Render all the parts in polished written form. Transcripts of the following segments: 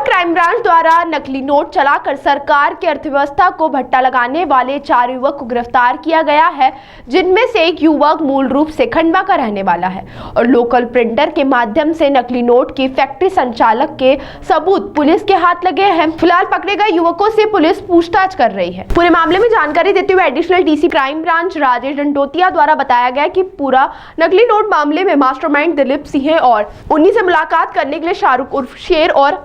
Crime branch द्वारा नकली note चलाकर सरकार की अर्थव्यवस्था को भट्टा लगाने वाले 4 युवक को गिरफ्तार किया गया है, जिनमें से एक युवक मूल रूप से खंडवा का रहने वाला है और लोकल प्रिंटर के माध्यम से नकली नोट की फैक्ट्री संचालक के सबूत पुलिस के हाथ लगे हैं। फिलहाल पकड़े गए युवकों से पुलिस पूछताछ कर रही है। पूरे मामले में जानकारी देते हुए additional DC crime branch Rajesh Dandotiya द्वारा बताया गया कि पूरा नकली नोट मामले में मास्टरमाइंड दिलीप सिंह है और उन्हीं से मुलाकात करने के लिए शाहरुख उर्फ शेर और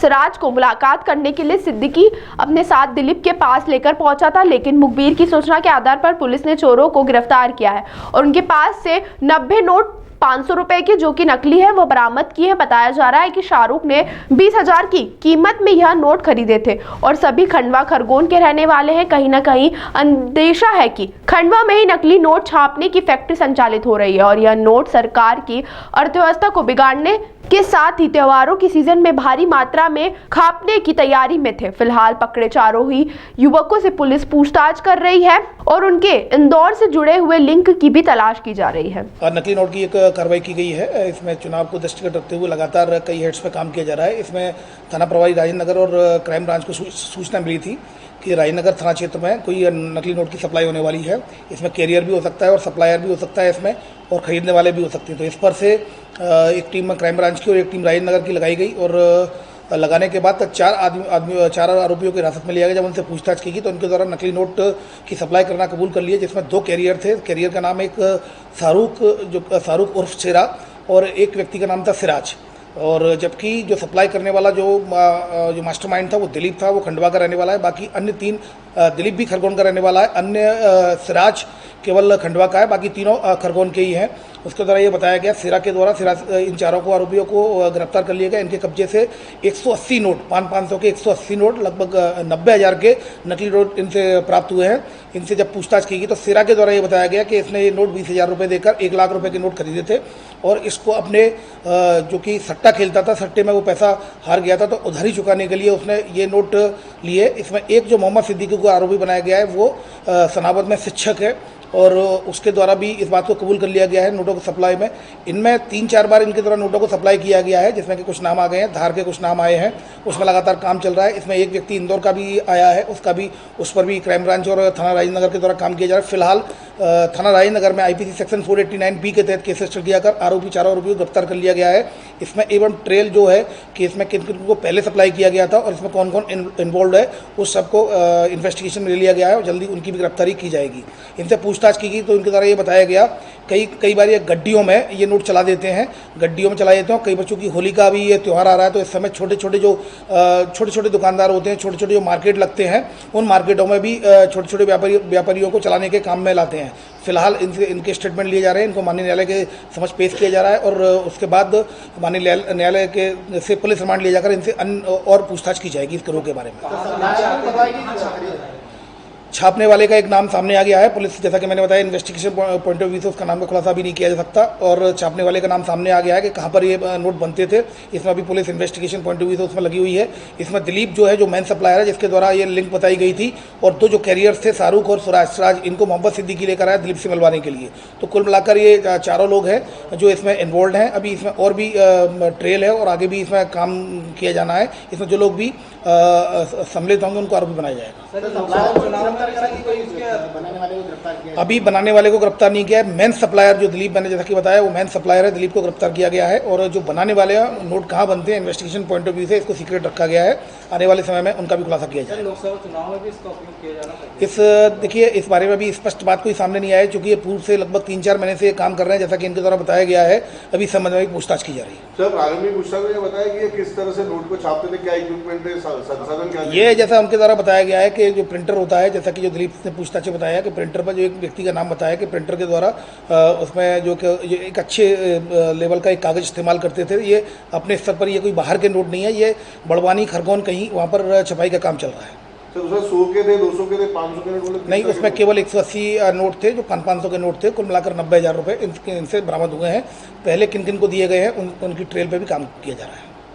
सिराज को मुलाकात करने के लिए सिद्दीकी अपने साथ दिलीप के पास लेकर पहुंचा था, लेकिन मुखबिर की सूचना के आधार पर पुलिस ने चोरों को गिरफ्तार किया है और उनके पास से 90 नोट 500 रुपए के जो कि नकली है वो बरामद किए हैं। बताया जा रहा है कि शाहरुख ने 20,000 की कीमत में यह नोट खरीदे थे और सभी खंडवा खरगोन के रहने वाले हैं। कहीं ना कहीं अंदेशा है कि खंडवा में ही नकली नोट छापने की फैक्ट्री संचालित हो रही है और यह नोट सरकार की अर्थव्यवस्था को बिगाड़ने के साथ ही त्योहारों की सीजन में भारी मात्रा में खापने की तैयारी में थे। फिलहाल पकड़े चारों ही युवकों से पुलिस पूछताछ कर रही है और उनके इंदौर से जुड़े हुए लिंक की भी तलाश की जा रही है। नकली नोट की एक कार्रवाई की गई है। इसमें चुनाव को दृष्टिगत रखते हुए लगातार कई हेड्स पे काम किया जा रहा है। इसमें थाना प्रभारी राजेंद्र नगर और क्राइम ब्रांच को सूचना मिली थी कि राजेंद्र नगर थाना क्षेत्र में कोई नकली नोट की सप्लाई होने वाली है। इसमें कैरियर भी हो सकता है और सप्लायर भी हो सकता है इसमें, और खरीदने वाले भी हो सकते हैं। तो इस पर से एक टीम क्राइम ब्रांच की और एक टीम राजेंद्र नगर की लगाई गई और लगाने के बाद 4 आरोपियों की हिरासत में लिया गया। जब उनसे पूछताछ की गई तो उनके द्वारा नकली नोट की सप्लाई करना कबूल कर लिया, जिसमें 2 कैरियर थे। कैरियर का नाम एक शाहरुख उर्फ शेरा और एक व्यक्ति का नाम था सिराज, और जबकि जो सप्लाई करने वाला जो मास्टरमाइंड था वो दिलीप था, वो खंडवा का रहने वाला है। बाकी अन्य 3, दिलीप भी खरगोन का रहने वाला है, अन्य सिराज केवल खंडवा का है, बाकी तीनों खरगोन के ही हैं। उसके द्वारा ये बताया गया सिरा के द्वारा इन चारों को आरोपियों को गिरफ्तार कर लिया गया। इनके कब्जे से 180 नोट 500 के 180 नोट लगभग 90,000 के नकली नोट इनसे प्राप्त हुए हैं। इनसे जब पूछताछ की गई तो सिरा के द्वारा ये बताया गया कि इसने ये नोट 20,000 रुपये देकर 1 लाख रुपये के नोट खरीदे थे और इसको अपने जो कि सट्टा खेलता था, सट्टे में वो पैसा हार गया था तो उधारी चुकाने के लिए उसने ये नोट लिए। इसमें एक जो मोहम्मद सिद्दीकी को आरोपी बनाया गया है वो सनावद में शिक्षक है और उसके द्वारा भी इस बात को कबूल कर लिया गया है नोटों की सप्लाई में। इनमें 3-4 बार इनके द्वारा नोटों को सप्लाई किया गया है, जिसमें कि कुछ नाम आ गए हैं, धार के कुछ नाम आए हैं, उसमें लगातार काम चल रहा है। इसमें एक व्यक्ति इंदौर का भी आया है, उस पर भी क्राइम ब्रांच और थाना राजेंद्र नगर के द्वारा काम किया जा रहा है। फिलहाल थाना राजेंद्र नगर में IPC सेक्शन 489B के तहत केस रजिस्टर किया कर 4 आरोपियों को गिरफ्तार कर लिया गया है। इसमें एवं ट्रेल जो है कि इसमें किन किन को पहले सप्लाई किया गया था और इसमें कौन कौन इन्वॉल्व है उस सबको इन्वेस्टिगेशन में ले लिया गया है और जल्दी उनकी भी गिरफ्तारी की जाएगी। इनसे पूछताछ की गई तो इनके द्वारा ये बताया गया कई बार ये गड्डियों में ये नोट चला देते हैं, गड्डियों में चला देते हैं। कई बच्चों की होली का भी ये त्यौहार आ रहा है तो इस समय छोटे छोटे दुकानदार होते हैं, छोटे छोटे जो मार्केट लगते हैं उन मार्केटों में भी छोटे छोटे व्यापारियों को चलाने के काम में लाते हैं। फिलहाल इनके स्टेटमेंट लिए जा रहे हैं, इनको माननीय न्यायालय के समक्ष पेश किया जा रहा है और उसके बाद माननीय न्यायालय के से पुलिस रिमांड लिया जाकर इनसे और पूछताछ की जाएगी इस गिरोह के बारे में। छापने वाले का एक नाम सामने आ गया है। पुलिस, जैसा कि मैंने बताया, इन्वेस्टिगेशन पॉइंट ऑफ व्यू से उसका नाम का खुलासा भी नहीं किया जा सकता और छापने वाले का नाम सामने आ गया है कि कहाँ पर ये नोट बनते थे। इसमें अभी police investigation point of view से उसमें लगी हुई है। इसमें दिलीप जो है जो मेन सप्लायर है जिसके द्वारा ये लिंक बताई गई थी, और 2 जो कैरियर्स थे शाहरुख और सिराज, इनको मोहम्मद सिद्दीकी लेकर आया दिलीप से मिलवाने के लिए। तो कुल मिलाकर ये 4 लोग हैं जो इसमें इन्वॉल्व हैं। अभी इसमें और भी ट्रेल है और आगे भी इसमें काम किया जाना है। इसमें जो लोग भी सम्मिलित होंगे उनको आरोपी बनाया जाएगा। अभी बनाने वाले को गिरफ्तार नहीं किया है। मेन सप्लायर जो दिलीप, मैंने जैसा कि बताया, वो मेन सप्लायर है, दिलीप को गिरफ्तार किया गया है। और जो बनाने वाले हैं नोट कहाँ बनते हैं, इन्वेस्टिगेशन पॉइंट ऑफ व्यू से इसको सीक्रेट रखा गया है। आने वाले समय में उनका भी खुलासा किया जाएगा। लोकसभा चुनाव में भी इसका उपयोग किया जा रहा है। देखिए, इस बारे में भी स्पष्ट बात कोई सामने नहीं आया, क्योंकि ये पूर्व से लगभग 3-4 महीने से काम कर रहे हैं, जैसा कि इनके द्वारा बताया गया है। अभी संबंध में पूछताछ की जा रही है। सर, आगे पूछताछ में बताया कि किस तरह से नोट को छापते थे, क्या इक्विपमेंट है, संसाधन क्या है? ये जैसा उनके द्वारा बताया गया है कि जो प्रिंटर होता है, जैसा कि जो दिलीप ने पूछताछ में बताया कि प्रिंटर पर जो एक व्यक्ति का नाम बताया कि प्रिंटर के द्वारा उसमें जो एक अच्छे लेवल का एक कागज़ इस्तेमाल करते थे। ये अपने स्तर पर, ये कोई बाहर के नोट नहीं है, ये बड़वानी खरगोन कहीं वहाँ पर छपाई का काम चल रहा है। सर, उसमें 100 के थे, 200 के थे, 500 के नोट? नहीं, उसमें केवल 180 नोट थे जो 500 के नोट थे। कुल मिलाकर 90,000 रुपये इनसे बरामद हुए हैं। पहले किन किन को दिए गए हैं उनकी ट्रेल पर भी काम किया जा रहा है।